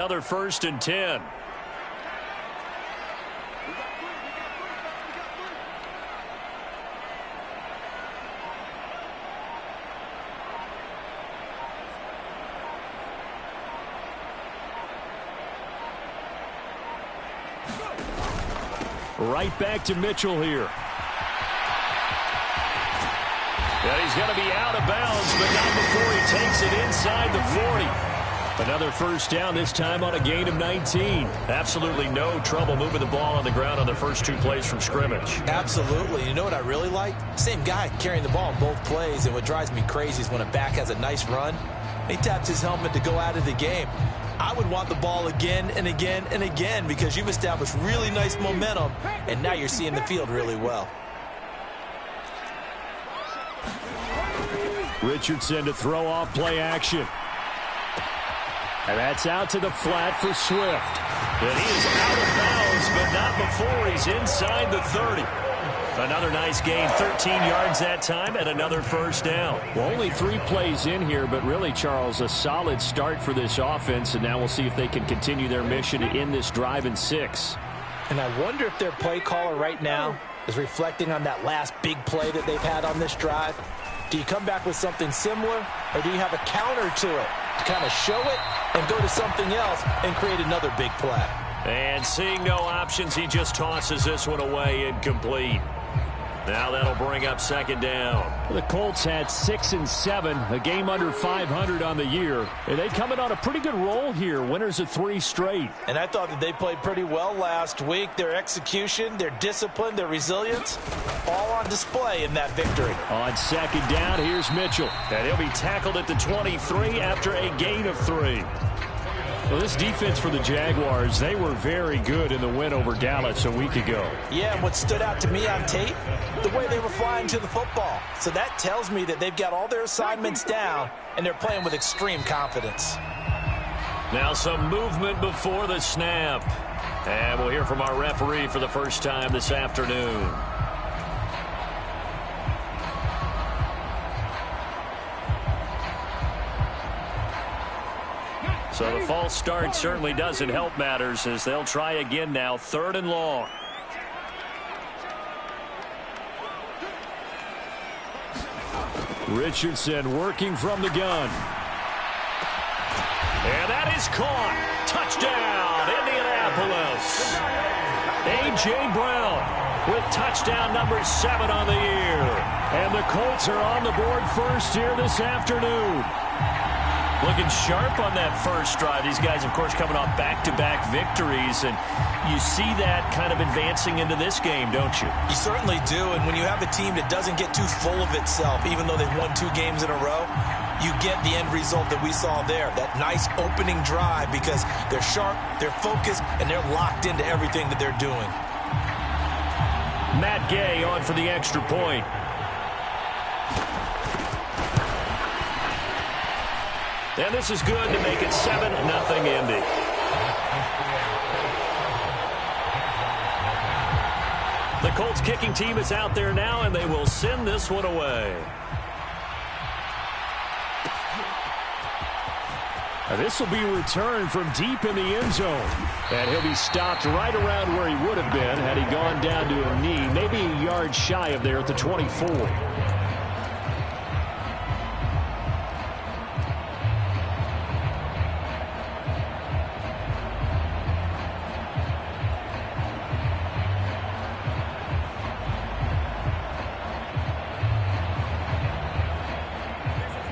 Another 1st and 10. Right back to Mitchell here. And he's going to be out of bounds, but not before he takes it inside the 40. Another 1st down, this time on a gain of 19. Absolutely no trouble moving the ball on the ground on the first 2 plays from scrimmage. Absolutely. You know what I really like? Same guy carrying the ball in both plays, and what drives me crazy is when a back has a nice run, he taps his helmet to go out of the game. I would want the ball again and again and again because you've established really nice momentum, and now you're seeing the field really well. Richardson to throw off play action. And that's out to the flat for Swift. And he is out of bounds, but not before he's inside the 30. Another nice gain, 13 yards that time, and another 1st down. Well, only 3 plays in here, but really, Charles, a solid start for this offense, and now we'll see if they can continue their mission to end this drive in 6. And I wonder if their play caller right now is reflecting on that last big play that they've had on this drive. Do you come back with something similar, or do you have a counter to it to kind of show it and go to something else and create another big play? And seeing no options, he just tosses this one away, incomplete. Now that'll bring up 2nd down. The Colts had 6 and 7, a game under 500 on the year. And they come in on a pretty good roll here, winners of 3 straight. And I thought that they played pretty well last week. Their execution, their discipline, their resilience, all on display in that victory. On 2nd down, here's Mitchell. And he'll be tackled at the 23 after a gain of 3. Well, this defense for the Jaguars, they were very good in the win over Dallas a week ago. Yeah, and what stood out to me on tape, the way they were flying to the football. So that tells me that they've got all their assignments down, and they're playing with extreme confidence. Now some movement before the snap. And we'll hear from our referee for the first time this afternoon. So the false start certainly doesn't help matters as they'll try again now, 3rd and long. Richardson working from the gun. And that is caught. Touchdown, Indianapolis. A.J. Brown with touchdown number 7 on the year. And the Colts are on the board first here this afternoon. Looking sharp on that first drive. These guys, of course, coming off back-to-back victories, and you see that kind of advancing into this game, don't you? You certainly do, and when you have a team that doesn't get too full of itself, even though they've won 2 games in a row, you get the end result that we saw there, that nice opening drive because they're sharp, they're focused, and they're locked into everything that they're doing. Matt Gay on for the extra point. And this is good to make it 7-0 Indy. The Colts kicking team is out there now, and they will send this one away. This will be returned from deep in the end zone. And he'll be stopped right around where he would have been had he gone down to a knee, maybe a yard shy of there at the 24.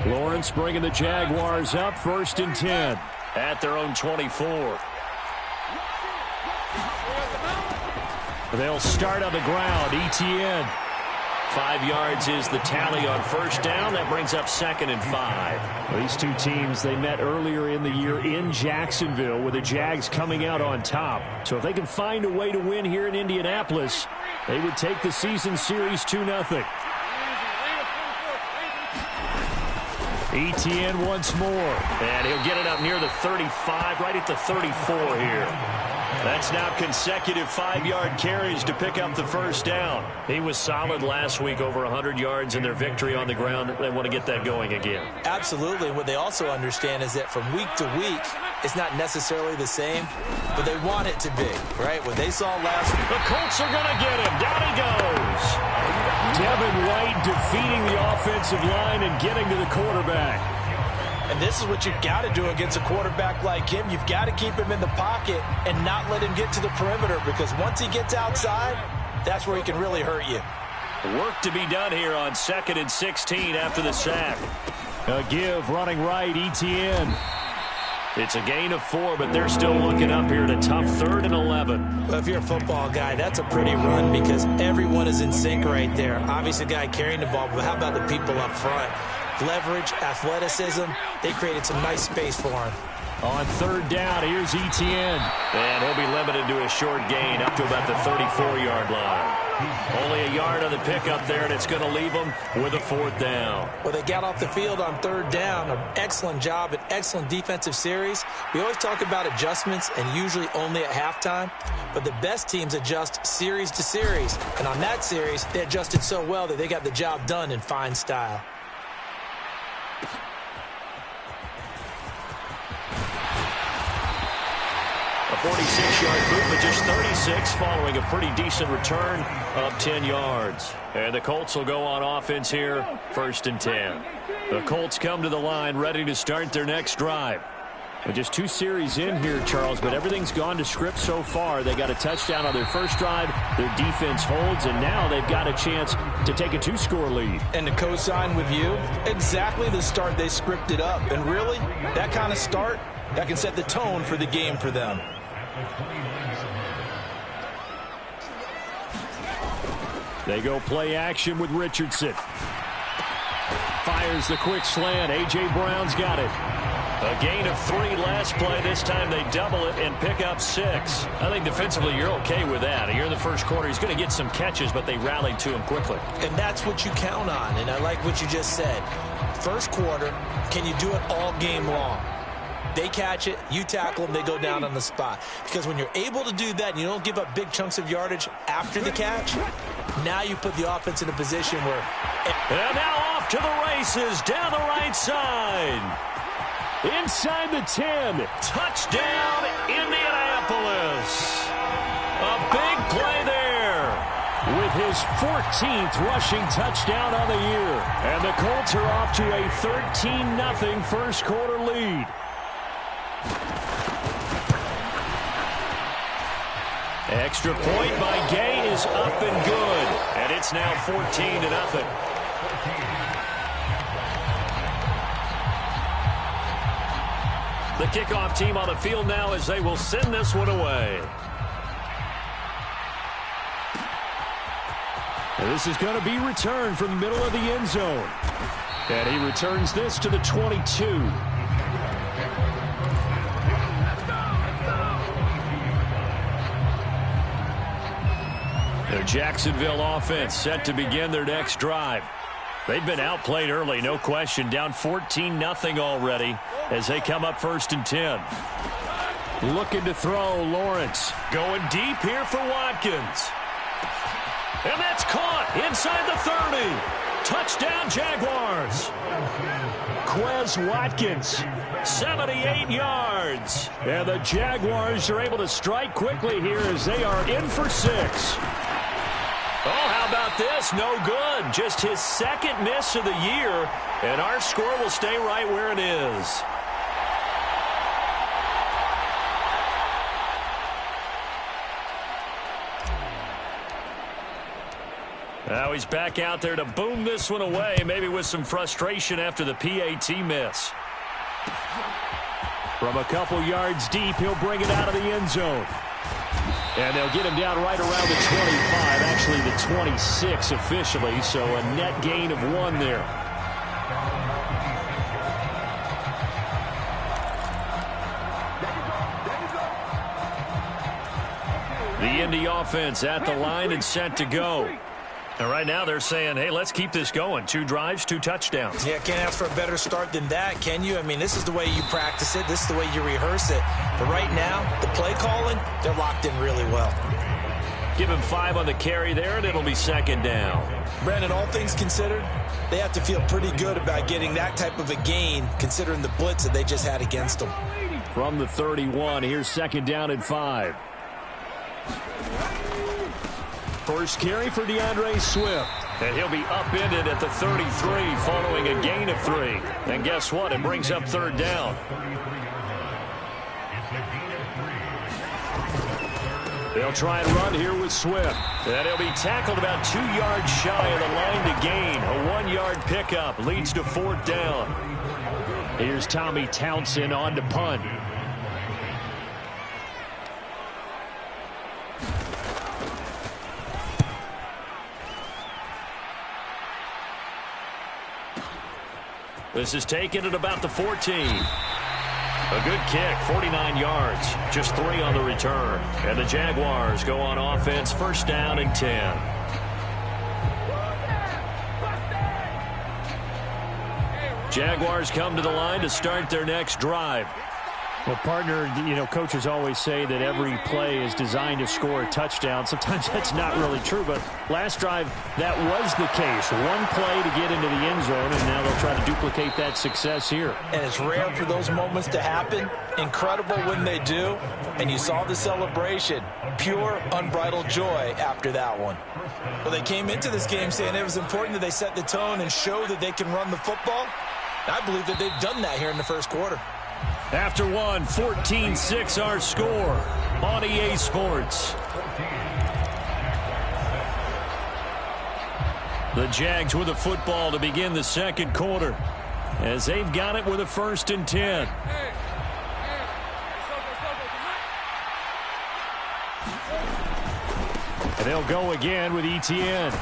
Lawrence bringing the Jaguars up, 1st and 10. At their own 24. They'll start on the ground. Etienne. 5 yards is the tally on 1st down. That brings up 2nd and 5. Well, these 2 teams, they met earlier in the year in Jacksonville with the Jags coming out on top. So if they can find a way to win here in Indianapolis, they would take the season series 2-0. Etienne once more. And he'll get it up near the 35, right at the 34 here. That's now consecutive 5-yard carries to pick up the 1st down. He was solid last week, over 100 yards in their victory on the ground. They want to get that going again. Absolutely. What they also understand is that from week to week, it's not necessarily the same, but they want it to be, right? What they saw last week. The Colts are going to get him. Down he goes. Devin White defeating the offensive line and getting to the quarterback. And this is what you've got to do against a quarterback like him. You've got to keep him in the pocket and not let him get to the perimeter, because once he gets outside, that's where he can really hurt you. Work to be done here on 2nd and 16 after the sack. A give running right, Etienne. It's a gain of 4, but they're still looking up here at a tough 3rd and 11. Well, if you're a football guy, that's a pretty run because everyone is in sync right there. Obviously, the guy carrying the ball, but how about the people up front? Leverage, athleticism, they created some nice space for him. On 3rd down, here's Etienne. And he'll be limited to a short gain up to about the 34-yard line. Only a yard on the pickup there, and it's going to leave them with a 4th down. Well, they got off the field on 3rd down. An excellent job, an excellent defensive series. We always talk about adjustments, and usually only at halftime. But the best teams adjust series to series. And on that series, they adjusted so well that they got the job done in fine style. A 46-yard boot, but just 36 following a pretty decent return of 10 yards. And the Colts will go on offense here, 1st and 10. The Colts come to the line ready to start their next drive. And just 2 series in here, Charles, but everything's gone to script so far. They got a touchdown on their first drive. Their defense holds, and now they've got a chance to take a 2-score lead. And to co-sign with you, exactly the start they scripted up. And really, that kind of start, that can set the tone for the game for them. They go play action with Richardson. Fires the quick slant. A.J. Brown's got it. A gain of 3 last play. This time they double it and pick up 6. I think defensively you're okay with that. Here in the first quarter, he's going to get some catches, but they rallied to him quickly. And that's what you count on, and I like what you just said. First quarter, can you do it all game long? They catch it, you tackle them, they go down on the spot. Because when you're able to do that and you don't give up big chunks of yardage after the catch, now you put the offense in a position where... And now off to the races, down the right side. Inside the 10. Touchdown, Indianapolis. A big play there. With his 14th rushing touchdown on the year. And the Colts are off to a 13-0 first quarter lead. Extra point by Gay is up and good. And it's now 14-0. The kickoff team on the field now as they will send this one away. And this is going to be returned from the middle of the end zone. And he returns this to the 22. The Jacksonville offense set to begin their next drive. They've been outplayed early, no question. Down 14-0 already as they come up 1st and 10. Looking to throw, Lawrence. Going deep here for Watkins. And that's caught inside the 30. Touchdown, Jaguars. Quez Watkins, 78 yards. And the Jaguars are able to strike quickly here as they are in for 6. Oh, how about this? No good. Just his 2nd miss of the year, and our score will stay right where it is. Now he's back out there to boom this one away, maybe with some frustration after the PAT miss. From a couple yards deep, he'll bring it out of the end zone. And they'll get him down right around the 25, actually the 26 officially, so a net gain of 1 there. The Indy offense at the line and set to go. And right now they're saying, hey, let's keep this going. 2 drives, 2 touchdowns. Yeah, can't ask for a better start than that, can you? I mean, this is the way you practice it. This is the way you rehearse it. But right now, the play calling, they're locked in really well. Give him 5 on the carry there, and it'll be 2nd down. Brandon, all things considered, they have to feel pretty good about getting that type of a gain, considering the blitz that they just had against them. from the 31. Here's second down and 5. First carry for DeAndre Swift. And he'll be upended at the 33 following a gain of 3. And guess what? It brings up third down. They'll try and run here with Swift. And he'll be tackled about 2 yards shy of the line to gain. A 1-yard pickup leads to fourth down. Here's Tommy Townsend on to punt. This is taken at about the 14. A good kick, 49 yards, just 3 on the return. And the Jaguars go on offense, first down and 10. Jaguars come to the line to start their next drive. Well, partner, coaches always say that every play is designed to score a touchdown. Sometimes that's not really true, but last drive, that was the case. One play to get into the end zone, and now they'll try to duplicate that success here. And it's rare for those moments to happen. Incredible when they do. And you saw the celebration. Pure, unbridled joy after that one. Well, they came into this game saying it was important that they set the tone and show that they can run the football. I believe that they've done that here in the first quarter. After one, 14-6 our score on EA Sports. The Jags with the football to begin the second quarter as they've got it with a first and 10. And they'll go again with Etienne.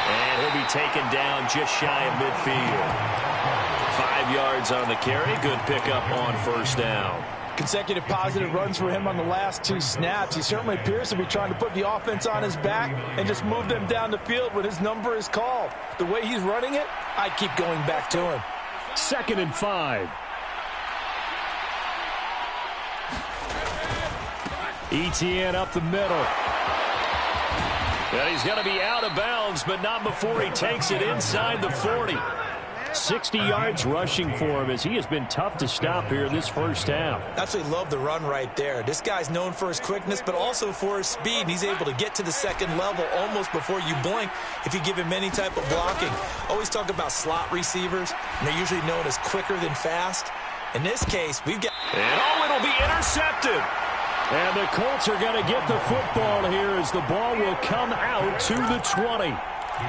And he'll be taken down just shy of midfield. 5 yards on the carry. Good pickup on first down. Consecutive positive runs for him on the last 2 snaps. He certainly appears to be trying to put the offense on his back and just move them down the field when his number is called. The way he's running it, I'd keep going back to him. Second and 5. Etienne up the middle. And he's going to be out of bounds, but not before he takes it inside the 40. 60 yards rushing for him as he has been tough to stop here in this first half. Absolutely love the run right there. This guy's known for his quickness, but also for his speed. And he's able to get to the second level almost before you blink if you give him any type of blocking. Always talk about slot receivers, and they're usually known as quicker than fast. In this case, we've got... And it'll be intercepted. And the Colts are going to get the football here as the ball will come out to the 20.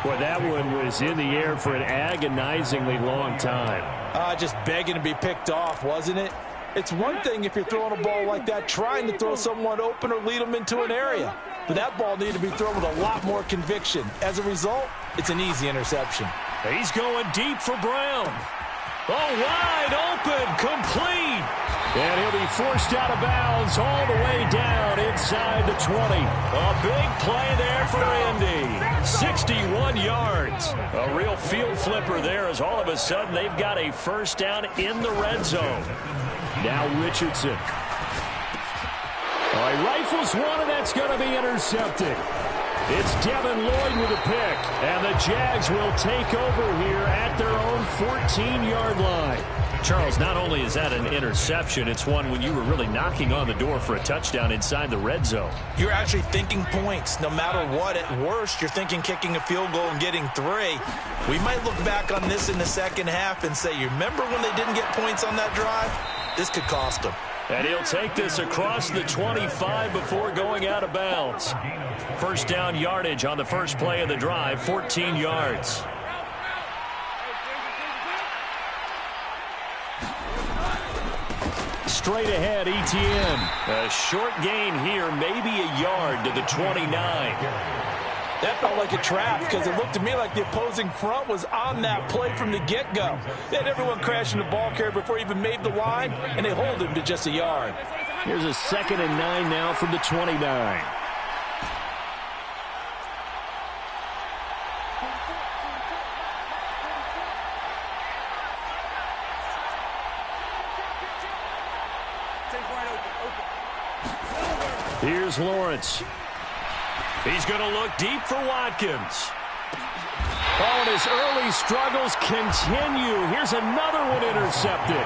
Boy, that one was in the air for an agonizingly long time. Just begging to be picked off, wasn't it? It's one thing if you're throwing a ball like that, trying to throw someone open or lead them into an area. But that ball needed to be thrown with a lot more conviction. As a result, it's an easy interception. He's going deep for Brown. Oh, wide open, complete. And he'll be forced out of bounds all the way down inside the 20. A big play there for Indy. 61 yards. A real field flipper there as all of a sudden they've got a first down in the red zone. Now Richardson. He rifles one, and that's going to be intercepted. It's Devin Lloyd with a pick, and the Jags will take over here at their own 14-yard line. Charles, not only is that an interception, it's one when you were really knocking on the door for a touchdown inside the red zone. You're actually thinking points. No matter what, at worst, you're thinking kicking a field goal and getting 3. We might look back on this in the second half and say, you remember when they didn't get points on that drive? This could cost them. And he'll take this across the 25 before going out of bounds. First down yardage on the first play of the drive, 14 yards. Straight ahead, Etienne. A short gain here, maybe a yard to the 29. That felt like a trap because it looked to me like the opposing front was on that play from the get-go. They had everyone crashing the ball carrier before he even made the line, and they hold him to just a yard. Here's a 2nd and 9 now from the 29. Here's Lawrence. He's going to look deep for Watkins. Oh, and his early struggles continue. Here's another one intercepted.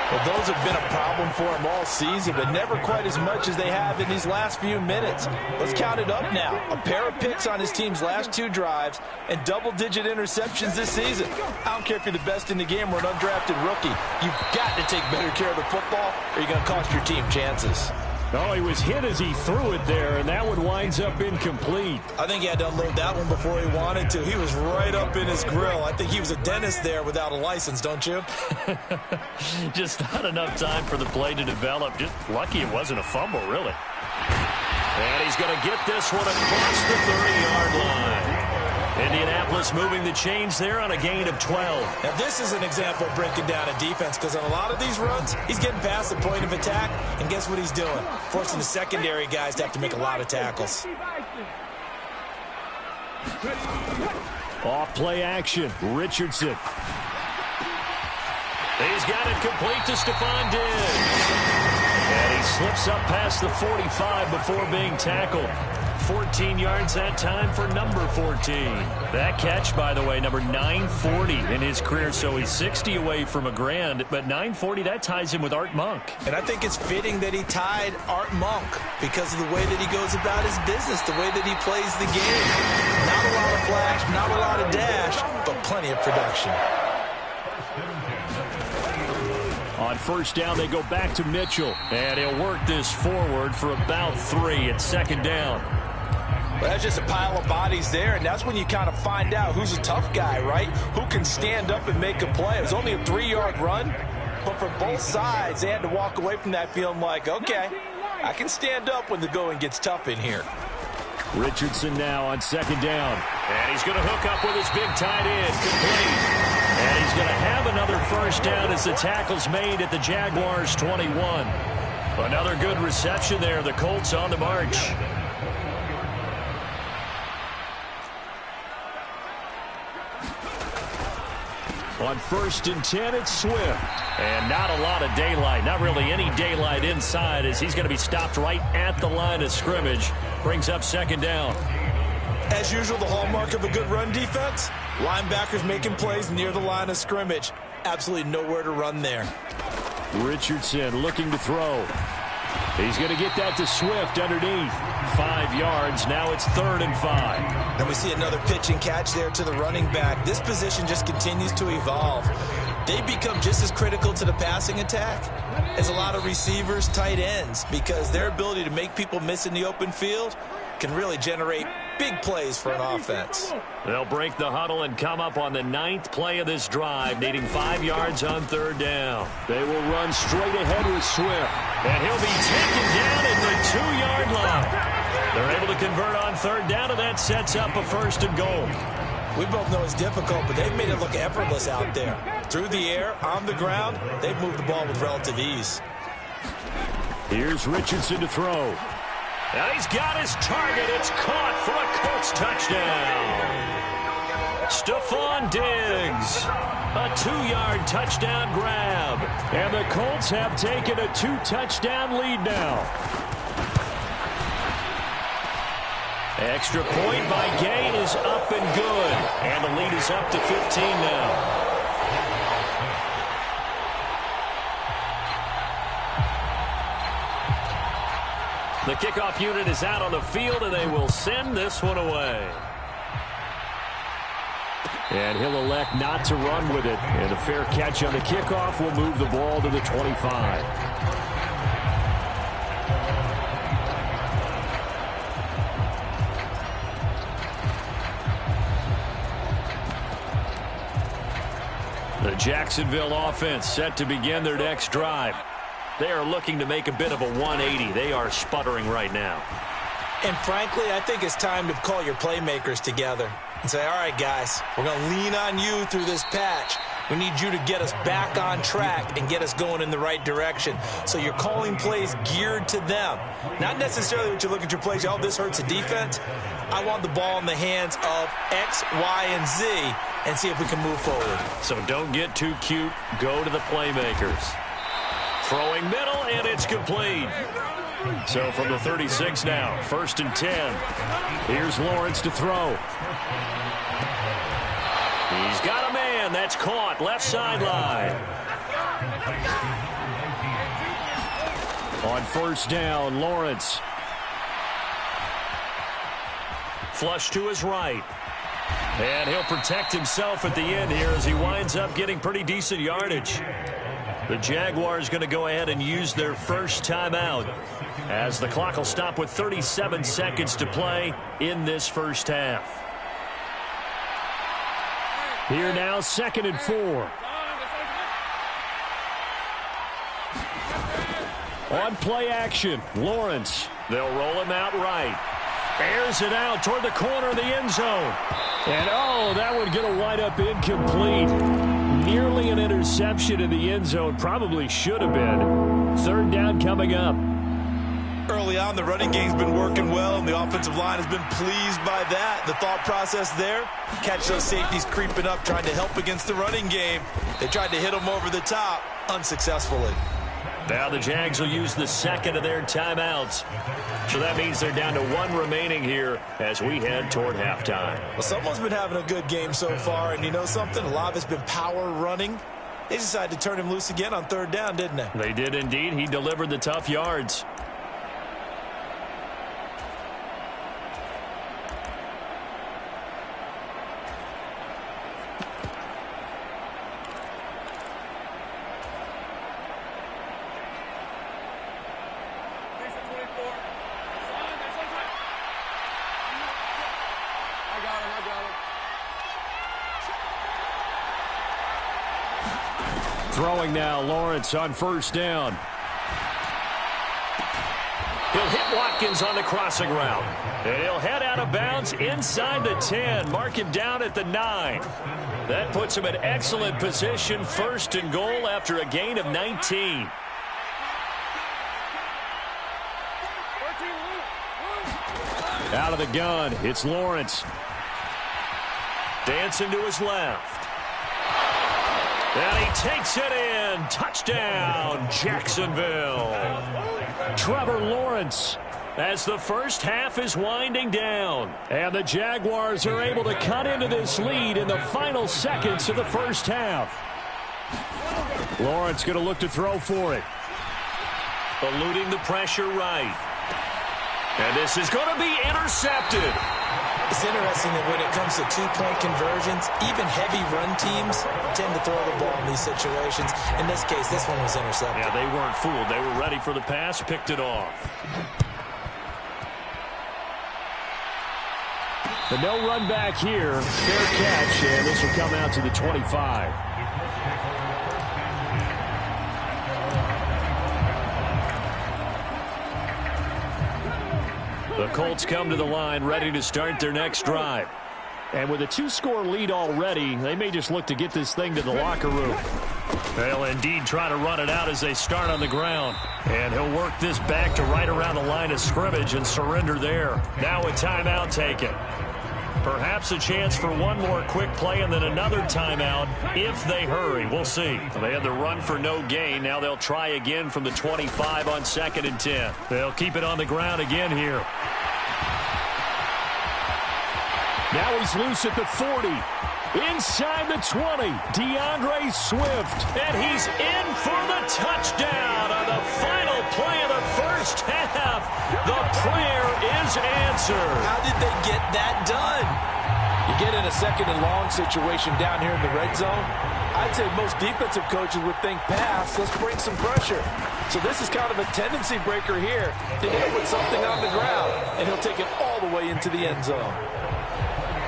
Well, those have been a problem for him all season, but never quite as much as they have in these last few minutes. Let's count it up now. A pair of picks on his team's last 2 drives and double-digit interceptions this season. I don't care if you're the best in the game or an undrafted rookie. You've got to take better care of the football or you're going to cost your team chances. Oh, he was hit as he threw it there, and that one winds up incomplete. I think he had to unload that one before he wanted to. He was right up in his grill. I think he was a dentist there without a license, don't you? Just not enough time for the play to develop. Just lucky it wasn't a fumble, really. And he's going to get this one across the 30-yard line. Indianapolis moving the chains there on a gain of 12. Now, this is an example of breaking down a defense because on a lot of these runs, he's getting past the point of attack, and guess what he's doing? Forcing the secondary guys to have to make a lot of tackles. Off play action. Richardson. He's got it complete to Stephon Diggs. And he slips up past the 45 before being tackled. 14 yards that time for number 14. That catch, by the way, number 940 in his career, so he's 60 away from a grand, but 940, that ties him with Art Monk. And I think it's fitting that he tied Art Monk because of the way that he goes about his business, the way that he plays the game. Not a lot of flash, not a lot of dash, but plenty of production. On first down, they go back to Mitchell. And he'll work this forward for about 3 at second down. Well, that's just a pile of bodies there, and that's when you kind of find out who's a tough guy, right? Who can stand up and make a play. It was only a 3-yard run, but for both sides, they had to walk away from that feeling like, okay, I can stand up when the going gets tough in here. Richardson now on second down. And he's going to hook up with his big tight end, complete. And he's going to have another first down as the tackle's made at the Jaguars' 21. Another good reception there. The Colts on the march. On first and 10, it's Swift. And not a lot of daylight, not really any daylight inside as he's going to be stopped right at the line of scrimmage. Brings up second down. As usual, the hallmark of a good run defense, linebackers making plays near the line of scrimmage. Absolutely nowhere to run there. Richardson looking to throw. He's going to get that to Swift underneath. 5 yards. Now it's 3rd and 5. And we see another pitch and catch there to the running back. This position just continues to evolve. They become just as critical to the passing attack as a lot of receivers, tight ends, because their ability to make people miss in the open field can really generate big plays for an offense. They'll break the huddle and come up on the 9th play of this drive, needing 5 yards on 3rd down. They will run straight ahead with Swift. And he'll be taken down at the 2-yard line. They're able to convert on 3rd down, and that sets up a 1st and goal. We both know it's difficult, but they've made it look effortless out there. Through the air, on the ground, they've moved the ball with relative ease. Here's Richardson to throw. And he's got his target. It's caught for a Colts touchdown. Stephon Diggs. A 2-yard touchdown grab. And the Colts have taken a 2-touchdown lead now. Extra point by Gay is up and good. And the lead is up to 15 now. The kickoff unit is out on the field, and they will send this one away. And he'll elect not to run with it. And a fair catch on the kickoff will move the ball to the 25. The Jacksonville offense set to begin their next drive. They are looking to make a bit of a 180. They are sputtering right now. And frankly, I think it's time to call your playmakers together and say, all right, guys, we're going to lean on you through this patch. We need you to get us back on track and get us going in the right direction. So you're calling plays geared to them. Not necessarily when you look at your plays, oh, this hurts the defense. I want the ball in the hands of X, Y, and Z and see if we can move forward. So don't get too cute. Go to the playmakers. Throwing middle, and it's complete. So from the 36 now, 1st and 10. Here's Lawrence to throw. He's got a man again. That's caught. Left sideline. On first down, Lawrence. Flush to his right. And he'll protect himself at the end here as he winds up getting pretty decent yardage. The Jaguars going to go ahead and use their first timeout as the clock will stop with 37 seconds to play in this first half. Here now, 2nd and 4. On play action, Lawrence. They'll roll him out right. Airs it out toward the corner of the end zone. And, oh, that would get a wind-up incomplete. Nearly an interception in the end zone. Probably should have been. 3rd down coming up. Early on, the running game's been working well, and the offensive line has been pleased by that. The thought process there, catch those safeties creeping up, trying to help against the running game. They tried to hit them over the top, unsuccessfully. Now the Jags will use the 2nd of their timeouts. So that means they're down to 1 remaining here as we head toward halftime. Well, someone's been having a good game so far, and you know something? A lot of it's been power running. They decided to turn him loose again on 3rd down, didn't they? They did indeed. He delivered the tough yards. Throwing now, Lawrence on first down. He'll hit Watkins on the crossing route. And he'll head out of bounds inside the 10. Mark him down at the 9. That puts him in excellent position, 1st and goal after a gain of 19. Out of the gun, it's Lawrence. Dancing to his left. And he takes it in. Touchdown, Jacksonville. Trevor Lawrence as the first half is winding down. And the Jaguars are able to cut into this lead in the final seconds of the first half. Lawrence going to look to throw for it. Eluding the pressure right. And this is going to be intercepted. It's interesting that when it comes to 2-point conversions, even heavy run teams tend to throw the ball in these situations. In this case, this one was intercepted. Yeah, they weren't fooled. They were ready for the pass, picked it off. The no run back here. Fair catch, and this will come out to the 25. The Colts come to the line, ready to start their next drive. And with a 2-score lead already, they may just look to get this thing to the locker room. They'll indeed try to run it out as they start on the ground. And he'll work this back to right around the line of scrimmage and surrender there. Now a timeout taken. Perhaps a chance for one more quick play and then another timeout if they hurry. We'll see. They had the run for no gain. Now they'll try again from the 25 on 2nd and 10. They'll keep it on the ground again here. Now he's loose at the 40. Inside the 20. DeAndre Swift. And he's in for the touchdown on the final play of the first half. The prayer is answered. How did they get that done? You get in a 2nd and long situation down here in the red zone. I'd say most defensive coaches would think pass. Let's bring some pressure. So this is kind of a tendency breaker here to hit with something on the ground. And he'll take it all the way into the end zone.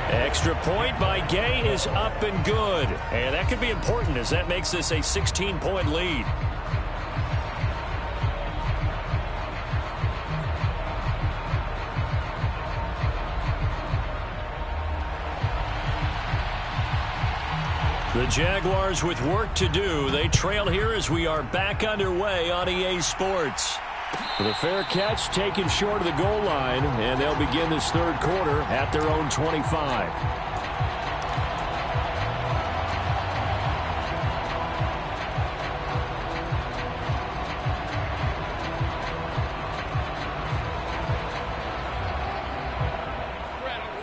Extra point by Gay is up and good. And that could be important as that makes this a 16-point lead. The Jaguars with work to do. They trail here as we are back underway on EA Sports. The fair catch taken short of the goal line, and they'll begin this 3rd quarter at their own 25.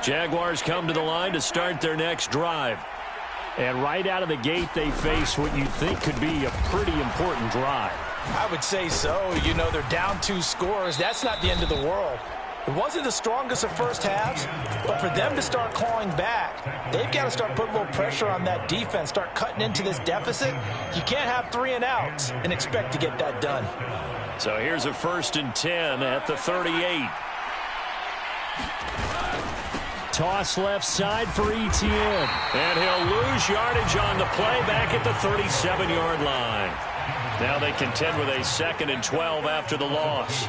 Jaguars come to the line to start their next drive. And right out of the gate, they face what you'd think could be a pretty important drive. I would say so. You know, they're down 2 scores. That's not the end of the world. It wasn't the strongest of first halves, but for them to start clawing back, they've got to start putting a little pressure on that defense, start cutting into this deficit. You can't have 3 and outs and expect to get that done. So here's a 1st and 10 at the 38. Toss left side for Etienne. And he'll lose yardage on the play back at the 37-yard line. Now they contend with a 2nd and 12 after the loss.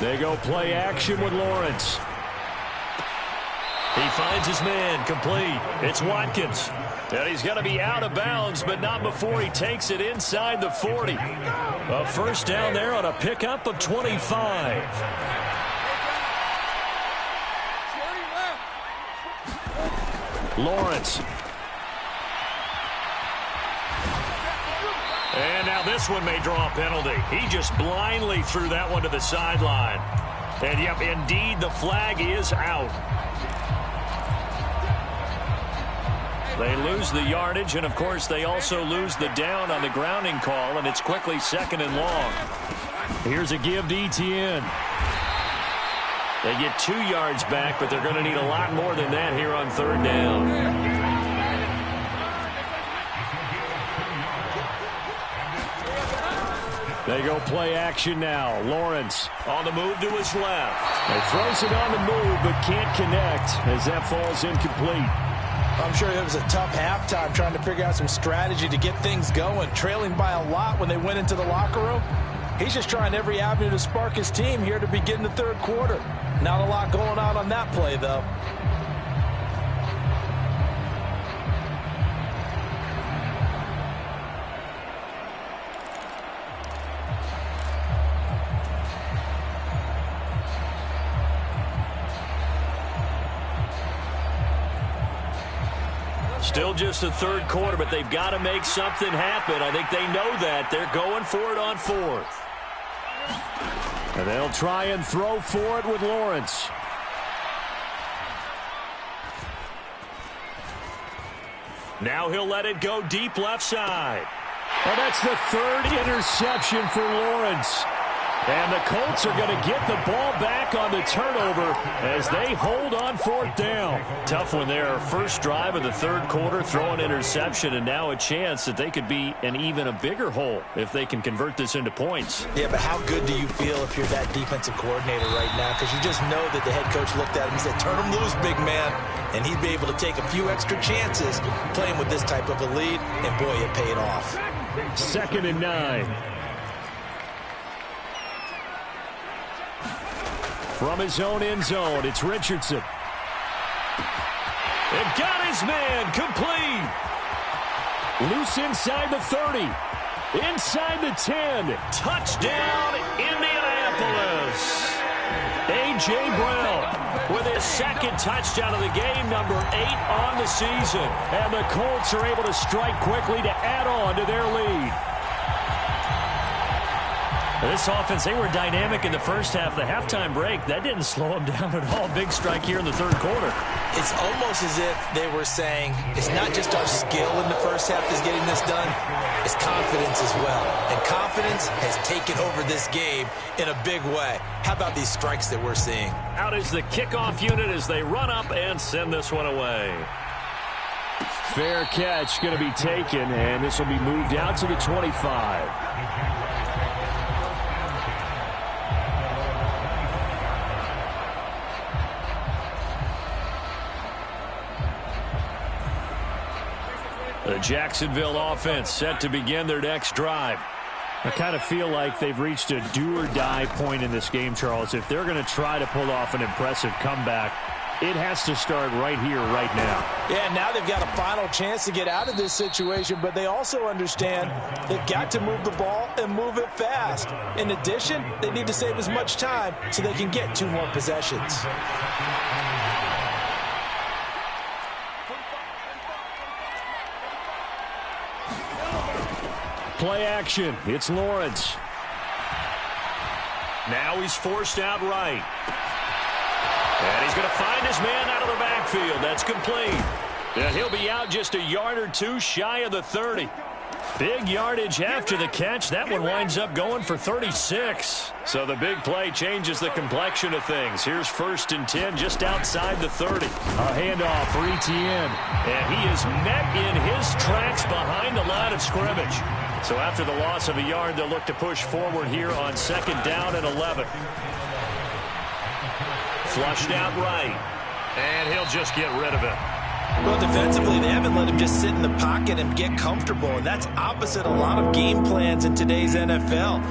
They go play action with Lawrence. He finds his man, complete. It's Watkins. And he's going to be out of bounds, but not before he takes it inside the 40. A first down there on a pickup of 25. Lawrence. And now this one may draw a penalty. He just blindly threw that one to the sideline. And, yep, indeed, the flag is out. They lose the yardage, and, of course, they also lose the down on the grounding call, and it's quickly 2nd and long. Here's a give to Etienne. They get 2 yards back, but they're going to need a lot more than that here on 3rd down. They go play action now. Lawrence on the move to his left. They throws it on the move, but can't connect as that falls incomplete. I'm sure it was a tough halftime trying to figure out some strategy to get things going. Trailing by a lot when they went into the locker room. He's just trying every avenue to spark his team here to begin the 3rd quarter. Not a lot going on that play, though. Still just the 3rd quarter, but they've got to make something happen. I think they know that. They're going for it on 4th. And they'll try and throw for it with Lawrence. Now he'll let it go deep left side. And that's the 3rd interception for Lawrence. And the Colts are going to get the ball back on the turnover as they hold on 4th down. Tough one there. First drive of the 3rd quarter, throw an interception, and now a chance that they could be in even a bigger hole if they can convert this into points. Yeah, but how good do you feel if you're that defensive coordinator right now? Because you just know that the head coach looked at him and said, turn him loose, big man. And he'd be able to take a few extra chances playing with this type of a lead, and boy, it paid off. 2nd and 9. From his own end zone, it's Richardson. And got his man, complete. Loose inside the 30. Inside the 10. Touchdown, Indianapolis. A.J. Brown with his 2nd touchdown of the game, number 8 on the season. And the Colts are able to strike quickly to add on to their lead. This offense, they were dynamic in the first half. The halftime break, that didn't slow them down at all. Big strike here in the 3rd quarter. It's almost as if they were saying, it's not just our skill in the first half that's getting this done, it's confidence as well. And confidence has taken over this game in a big way. How about these strikes that we're seeing? Out is the kickoff unit as they run up and send this one away. Fair catch going to be taken, and this will be moved out to the 25. The Jacksonville offense set to begin their next drive. I kind of feel like they've reached a do-or-die point in this game, Charles. If they're going to try to pull off an impressive comeback, it has to start right here, right now. Yeah, now they've got a final chance to get out of this situation, but they also understand they've got to move the ball and move it fast. In addition, they need to save as much time so they can get 2 more possessions. Play action. It's Lawrence. Now he's forced out right. And he's going to find his man out of the backfield. That's complete. And he'll be out just a yard or two shy of the 30. Big yardage after the catch. That one winds up going for 36. So the big play changes the complexion of things. Here's 1st and 10 just outside the 30. A handoff for Etienne. And he is met in his tracks behind the line of scrimmage. So after the loss of a yard, they'll look to push forward here on 2nd down and 11. Flushed out right. And he'll just get rid of it. Well, defensively, they haven't let him just sit in the pocket and get comfortable, and that's opposite a lot of game plans in today's NFL.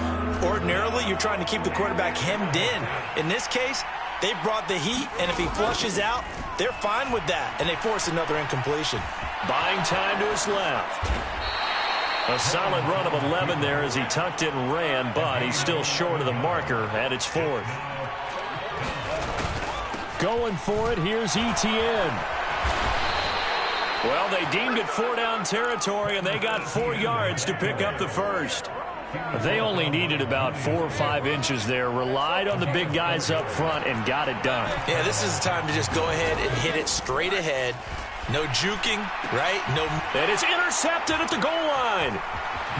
Ordinarily, you're trying to keep the quarterback hemmed in. In this case, they brought the heat, and if he flushes out, they're fine with that, and they force another incompletion. Buying time to his left. A solid run of 11 there as he tucked it and ran, but he's still short of the marker, and it's 4th. Going for it, here's Etienne. Well, they deemed it 4-down territory, and they got 4 yards to pick up the first. But they only needed about 4 or 5 inches there, relied on the big guys up front, and got it done. Yeah, this is the time to just go ahead and hit it straight ahead. No juking, right? No. And it's intercepted at the goal line.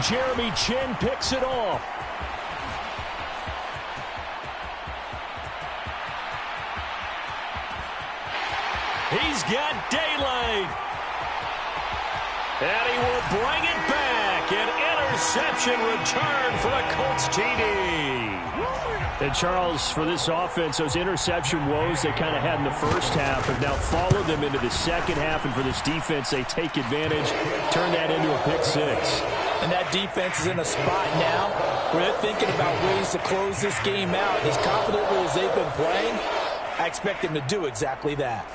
Jeremy Chin picks it off. He's got daylight. And he will bring it back. An interception return for a Colts TD. And Charles, for this offense, those interception woes they kind of had in the first half have now followed them into the second half. And for this defense, they take advantage, turn that into a pick 6. And that defense is in a spot now where they're thinking about ways to close this game out. As confidently as they've been playing, I expect them to do exactly that.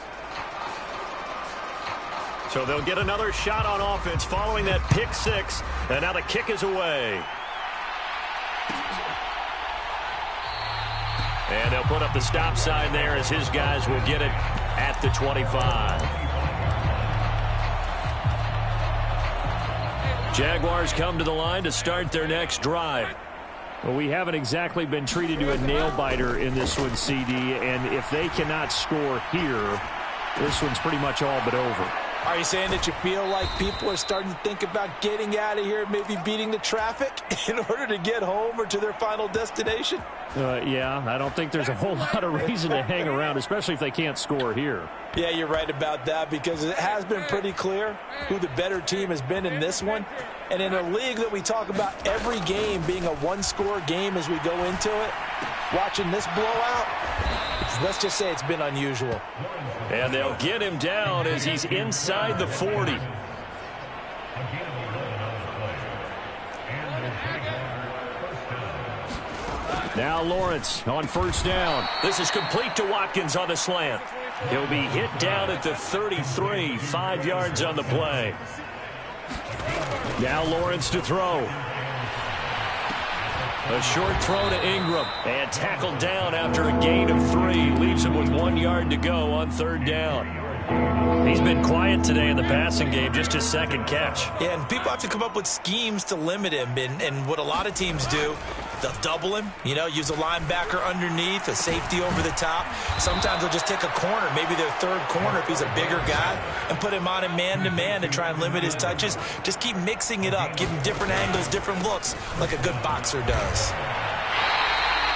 So they'll get another shot on offense following that pick 6. And now the kick is away. And they'll put up the stop sign there as his guys will get it at the 25. Jaguars come to the line to start their next drive. Well, we haven't exactly been treated to a nail-biter in this one, CD. And if they cannot score here, this one's pretty much all but over. Are you saying that you feel like people are starting to think about getting out of here, maybe beating the traffic in order to get home or to their final destination? Yeah, I don't think there's a whole lot of reason to hang around, especially if they can't score here. Yeah, you're right about that because it has been pretty clear who the better team has been in this one. And in a league that we talk about every game being a one-score game as we go into it, watching this blowout, let's just say it's been unusual. And they'll get him down as he's inside the 40. Now Lawrence on 1st down. This is complete to Watkins on the slant. He'll be hit down at the 33, 5 yards on the play. Now Lawrence to throw. A short throw to Ingram and tackled down after a gain of 3. Leaves him with 1 yard to go on 3rd down. He's been quiet today in the passing game, just his 2nd catch. Yeah, and people have to come up with schemes to limit him. And what a lot of teams do, they'll double him, use a linebacker underneath, a safety over the top. Sometimes they'll just take a corner, maybe their 3rd corner if he's a bigger guy, and put him on him man-to-man to try and limit his touches. Just keep mixing it up, give him different angles, different looks, like a good boxer does.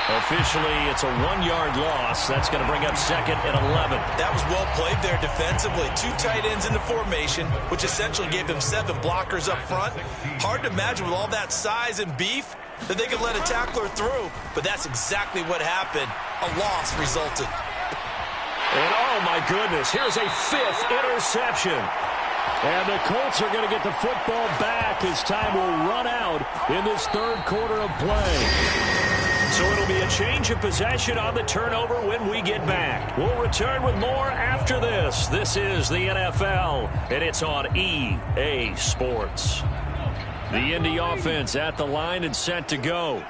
Officially, it's a 1-yard loss. That's going to bring up 2nd and 11. That was well played there defensively. 2 tight ends in the formation, which essentially gave them 7 blockers up front. Hard to imagine with all that size and beef that they could let a tackler through, but that's exactly what happened. A loss resulted. And oh my goodness, here's a 5th interception. And the Colts are going to get the football back as time will run out in this 3rd quarter of play. So it'll be a change of possession on the turnover when we get back. We'll return with more after this. This is the NFL, and it's on EA Sports. The Indy offense at the line and set to go.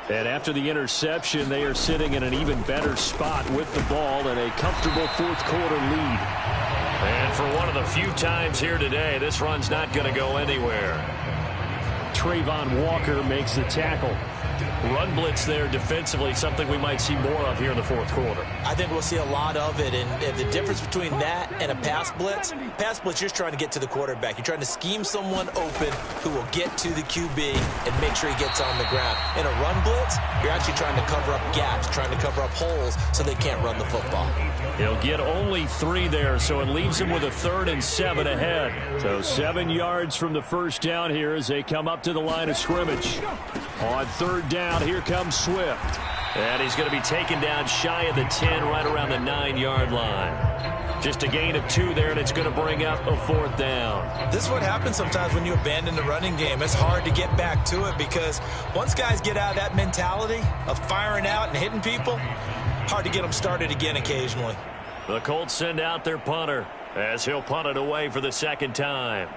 And after the interception, they are sitting in an even better spot with the ball and a comfortable 4th quarter lead. And for one of the few times here today, this run's not going to go anywhere. Trayvon Walker makes the tackle. run blitz there defensively, something we might see more of here in the fourth quarter. I think we'll see a lot of it, and the difference between that and a pass blitz, you're just trying to get to the quarterback. You're trying to scheme someone open who will get to the QB and make sure he gets on the ground. In a run blitz, you're actually trying to cover up gaps, trying to cover up holes so they can't run the football. He'll get only 3 there, so it leaves him with a 3rd and 7 ahead. So 7 yards from the first down here as they come up to the line of scrimmage. On 3rd down, here comes Swift. And he's going to be taken down shy of the 10, right around the 9-yard line. Just a gain of 2 there, and it's going to bring up a 4th down. This is what happens sometimes when you abandon the running game. It's hard to get back to it because once guys get out of that mentality of firing out and hitting people, hard to get them started again occasionally. The Colts send out their punter as he'll punt it away for the 2nd time.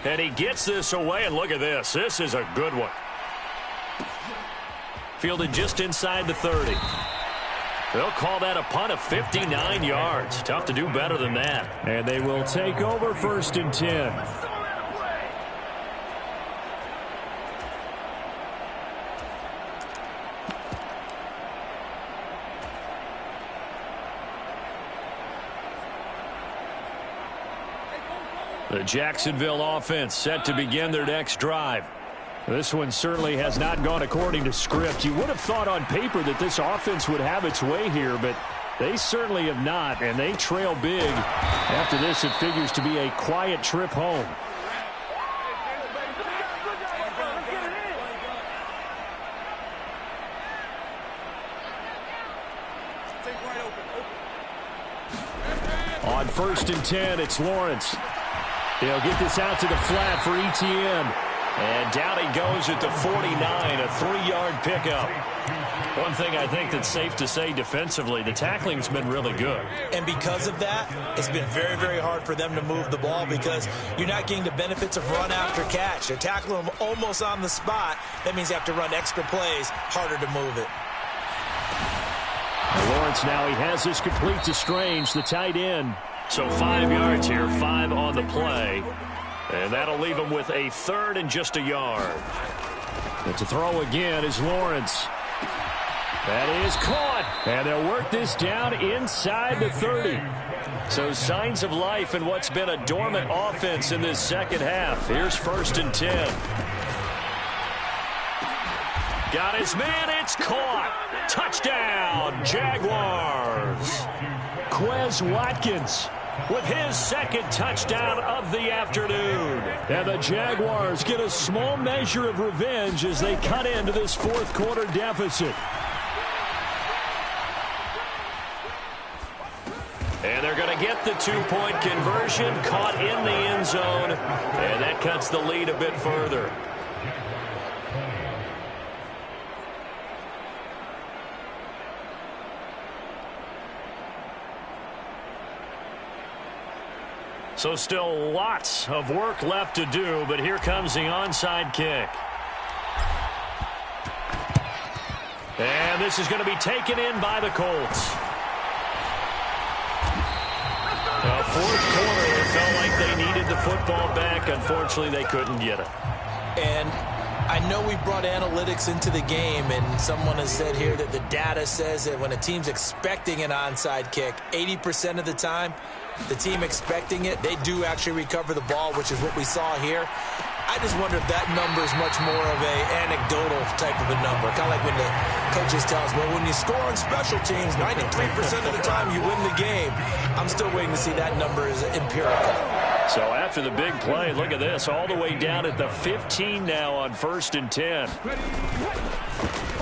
And he gets this away, and look at this. This is a good one. Fielded just inside the 30. They'll call that a punt of 59 yards. Tough to do better than that. And they will take over 1st and 10. The Jacksonville offense set to begin their next drive. This one certainly has not gone according to script. You would have thought on paper that this offense would have its way here, but they certainly have not, and they trail big. After this, it figures to be a quiet trip home. On 1st and 10, it's Lawrence. He'll get this out to the flat for Etienne. And down he goes at the 49, a 3-yard pickup. One thing I think that's safe to say defensively, the tackling's been really good. And because of that, it's been very, very hard for them to move the ball because you're not getting the benefits of run after catch. They're tackling them almost on the spot. That means you have to run extra plays, harder to move it. Lawrence now, he has this complete to Strange, the tight end. So 5 yards here, 5 on the play. And that'll leave him with a 3rd and just a yard. But to throw again is Lawrence. That is caught. And they'll work this down inside the 30. So signs of life in what's been a dormant offense in this second half. Here's 1st and 10. Got his man, it's caught. Touchdown, Jaguars. Quez Watkins with his 2nd touchdown of the afternoon. And the Jaguars get a small measure of revenge as they cut into this 4th quarter deficit. And they're going to get the 2-point conversion, caught in the end zone, and that cuts the lead a bit further. So still lots of work left to do, but here comes the onside kick. And this is going to be taken in by the Colts. The 4th quarter, it felt like they needed the football back. Unfortunately, they couldn't get it. And I know we brought analytics into the game, and someone has said here that the data says that when a team's expecting an onside kick, 80% of the time, the team expecting it, they do actually recover the ball, which is what we saw here. I just wonder if that number is much more of a anecdotal type of a number. Kind of like when the coaches tell us, well, when you score on special teams, 93% of the time you win the game. I'm still waiting to see that number is empirical. So after the big play, look at this, all the way down at the 15 now on 1st and 10.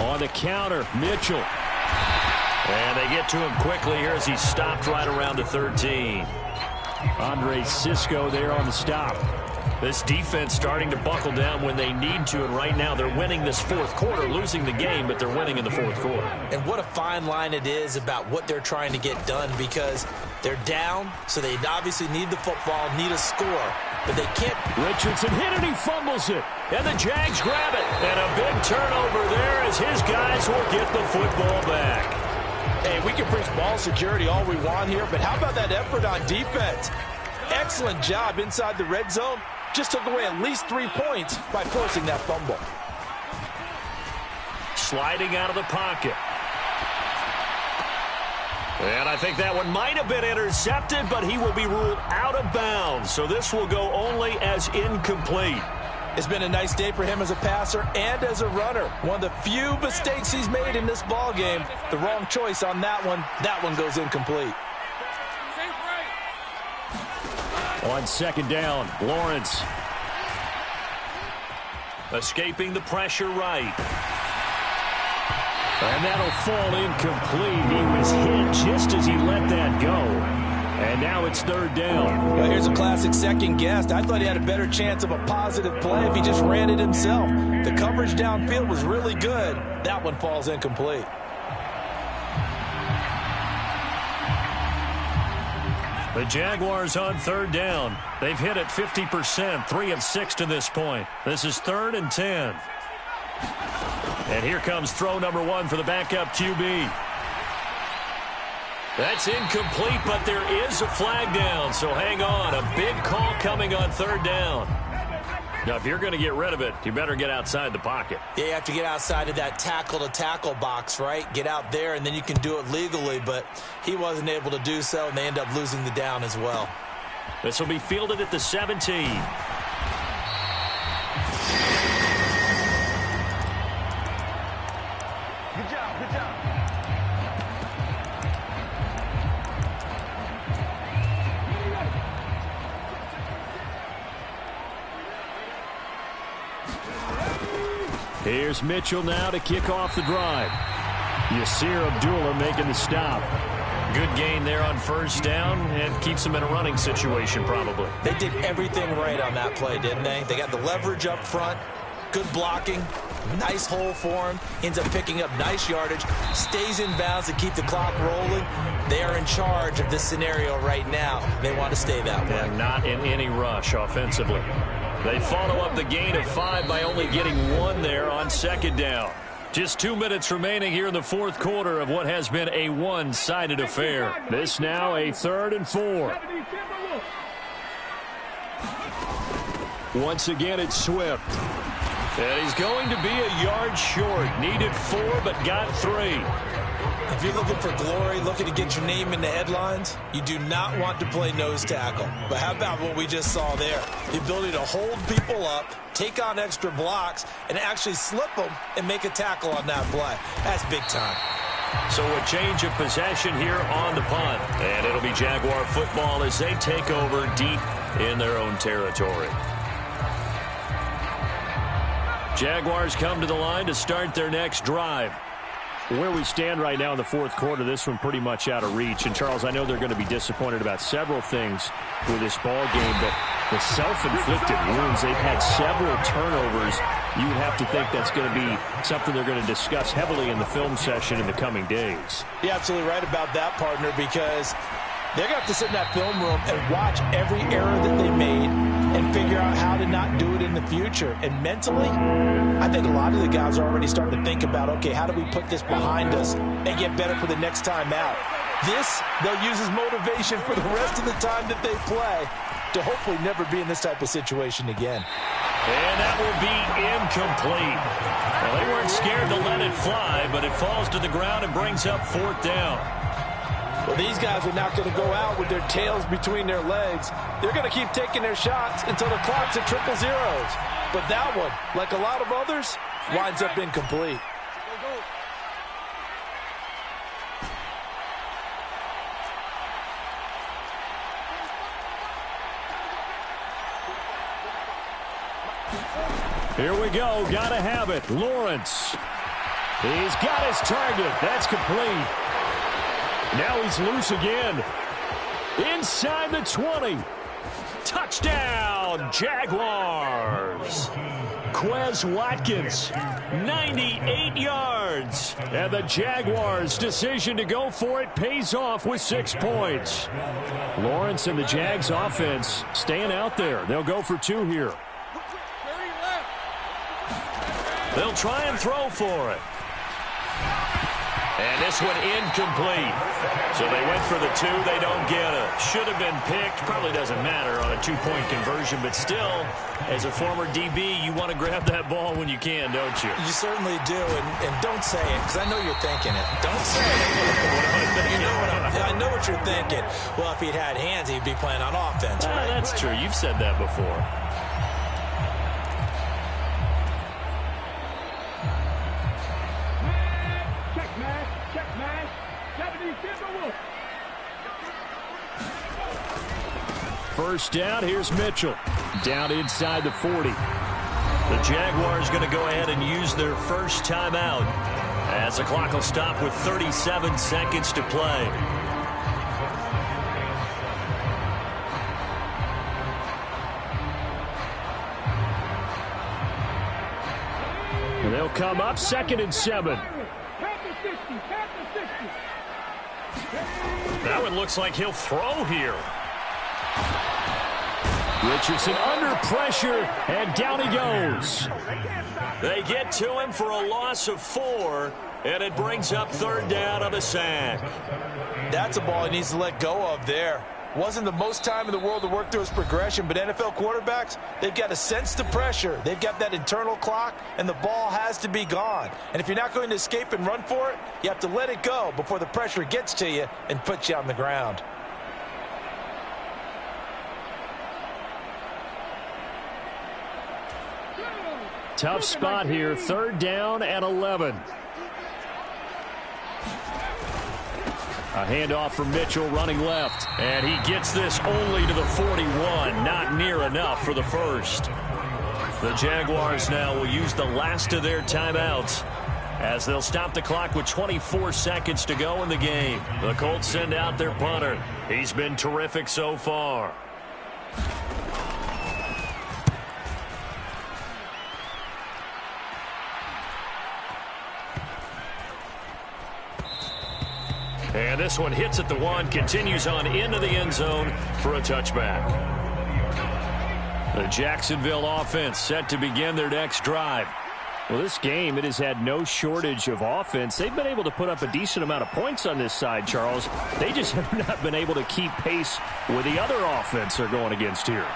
On the counter, Mitchell. And they get to him quickly here as he stopped right around the 13. Andre Cisco there on the stop. This defense starting to buckle down when they need to, and right now they're winning this 4th quarter, losing the game, but they're winning in the 4th quarter. And what a fine line it is about what they're trying to get done, because they're down, so they obviously need the football, need a score, but they can't. Richardson hit it, he fumbles it. And the Jags grab it. And a big turnover there as his guys will get the football back. Hey, we can preach ball security all we want here, but how about that effort on defense? Excellent job inside the red zone. Just took away at least 3 points by forcing that fumble. Sliding out of the pocket. And I think that one might have been intercepted, but he will be ruled out of bounds. So this will go only as incomplete. It's been a nice day for him as a passer and as a runner. One of the few mistakes he's made in this ball game. The wrong choice on that one. That one goes incomplete. On second down, Lawrence. Escaping the pressure right. And that'll fall incomplete. He was hit just as he let that go. And now it's third down. Well, here's a classic second guess. I thought he had a better chance of a positive play if he just ran it himself. The coverage downfield was really good. That one falls incomplete. The Jaguars on third down. They've hit it 50%, 3 of 6 to this point. This is 3rd and 10. And here comes throw number 1 for the backup QB. That's incomplete, but there is a flag down, so hang on. A big call coming on third down. Now, if you're going to get rid of it, you better get outside the pocket. Yeah, you have to get outside of that tackle-to-tackle box, right? Get out there, and then you can do it legally, but he wasn't able to do so, and they end up losing the down as well. This will be fielded at the 17. Good job, good job. Here's Mitchell now to kick off the drive. Yasir Abdullah making the stop. Good gain there on first down and keeps them in a running situation probably. They did everything right on that play, didn't they? They got the leverage up front, good blocking, nice hole for him, ends up picking up nice yardage, stays in bounds to keep the clock rolling. They are in charge of this scenario right now. They want to stay that way. And not in any rush offensively. They follow up the gain of 5 by only getting 1 there on second down. Just 2 minutes remaining here in the fourth quarter of what has been a one-sided affair. This now a 3rd and 4. Once again, it's Swift. And he's going to be a yard short. Needed 4, but got 3. If you're looking for glory, looking to get your name in the headlines, you do not want to play nose tackle. But how about what we just saw there? The ability to hold people up, take on extra blocks, and actually slip them and make a tackle on that play. That's big time. So a change of possession here on the punt. And it'll be Jaguar football as they take over deep in their own territory. Jaguars come to the line to start their next drive. Where we stand right now in the fourth quarter, this one pretty much out of reach. And, Charles, I know they're going to be disappointed about several things with this ball game, but the self-inflicted wounds, they've had several turnovers. You would have to think that's going to be something they're going to discuss heavily in the film session in the coming days. You're absolutely right about that, partner, because they're going to have to sit in that film room and watch every error that they made and figure out how to not do it in the future. And mentally, I think a lot of the guys are already starting to think about, okay, how do we put this behind us and get better for the next time out? This, they'll use as motivation for the rest of the time that they play to hopefully never be in this type of situation again. And that will be incomplete. Well, they weren't scared to let it fly, but it falls to the ground and brings up 4th down. Well, these guys are not going to go out with their tails between their legs. They're going to keep taking their shots until the clock's at 000. But that one, like a lot of others, winds up incomplete. Here we go. Got to have it. Lawrence. He's got his target. That's complete. Now he's loose again. Inside the 20. Touchdown, Jaguars. Quez Watkins, 98 yards. And the Jaguars' decision to go for it pays off with 6 points. Lawrence and the Jags offense staying out there. They'll go for 2 here. They'll try and throw for it. And this one incomplete. So they went for the 2. They don't get it. Should have been picked. Probably doesn't matter on a 2-point conversion. But still, as a former DB, you want to grab that ball when you can, don't you? You certainly do. And don't say it, because I know you're thinking it. Don't say it. I know what you're thinking. Well, if he'd had hands, he'd be playing on offense, right? That's true. You've said that before. First down, here's Mitchell. Down inside the 40. The Jaguars going to go ahead and use their first timeout as the clock will stop with 37 seconds to play. And they'll come up 2nd and 7. That one looks like he'll throw here. Richardson under pressure, and down he goes. They get to him for a loss of 4, and it brings up 3rd down on a sack. That's a ball he needs to let go of there. Wasn't the most time in the world to work through his progression, but NFL quarterbacks, they've got to sense the pressure. They've got that internal clock, and the ball has to be gone. And if you're not going to escape and run for it, you have to let it go before the pressure gets to you and puts you on the ground. Tough spot here, 3rd down and 11. A handoff from Mitchell running left. And he gets this only to the 41. Not near enough for the first. The Jaguars now will use the last of their timeouts as they'll stop the clock with 24 seconds to go in the game. The Colts send out their punter. He's been terrific so far. And this one hits at the 1, continues on into the end zone for a touchback. The Jacksonville offense set to begin their next drive. Well, this game, it has had no shortage of offense. They've been able to put up a decent amount of points on this side, Charles. They just have not been able to keep pace with the other offense they're going against here.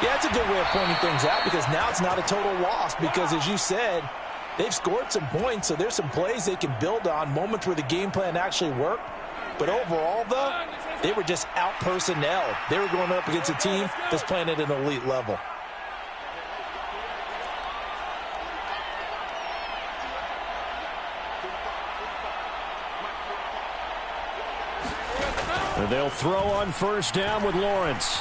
Yeah, that's a good way of pointing things out, because now it's not a total loss, because as you said, they've scored some points, so there's some plays they can build on, moments where the game plan actually worked. But overall, though, they were just out-personnel. They were going up against a team that's playing at an elite level. And they'll throw on 1st down with Lawrence.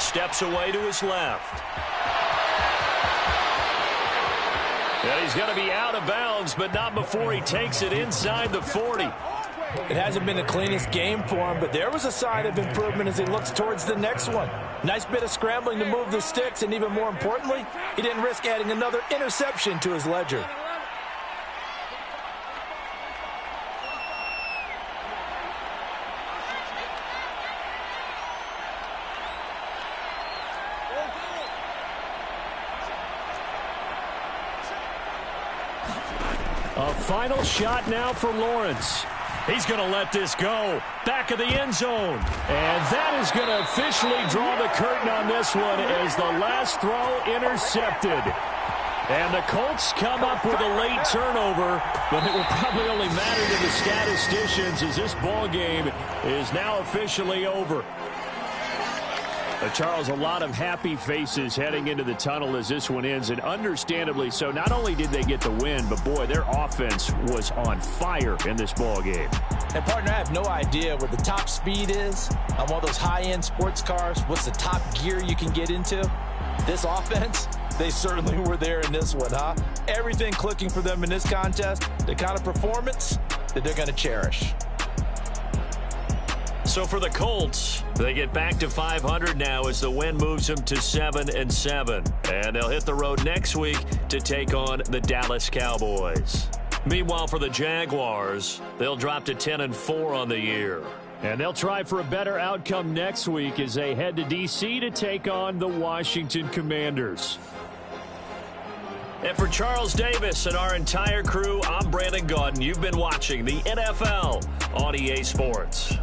Steps away to his left. And he's going to be out of bounds, but not before he takes it inside the 40. It hasn't been the cleanest game for him, but there was a sign of improvement as he looks towards the next one. Nice bit of scrambling to move the sticks, and even more importantly, he didn't risk adding another interception to his ledger. A final shot now for Lawrence. He's going to let this go. Back of the end zone. And that is going to officially draw the curtain on this one as the last throw intercepted. And the Colts come up with a late turnover, but it will probably only matter to the statisticians as this ball game is now officially over. Charles, a lot of happy faces heading into the tunnel as this one ends, and understandably so. Not only did they get the win, but boy, their offense was on fire in this ball game. And partner, I have no idea what the top speed is on one of those high-end sports cars. What's the top gear you can get into? This offense, they certainly were there in this one, huh? Everything clicking for them in this contest, the kind of performance that they're going to cherish. So for the Colts, they get back to 500 now as the win moves them to 7-7. And they'll hit the road next week to take on the Dallas Cowboys. Meanwhile, for the Jaguars, they'll drop to 10-4 on the year. And they'll try for a better outcome next week as they head to D.C. to take on the Washington Commanders. And for Charles Davis and our entire crew, I'm Brandon Gaudin. You've been watching the NFL on EA Sports.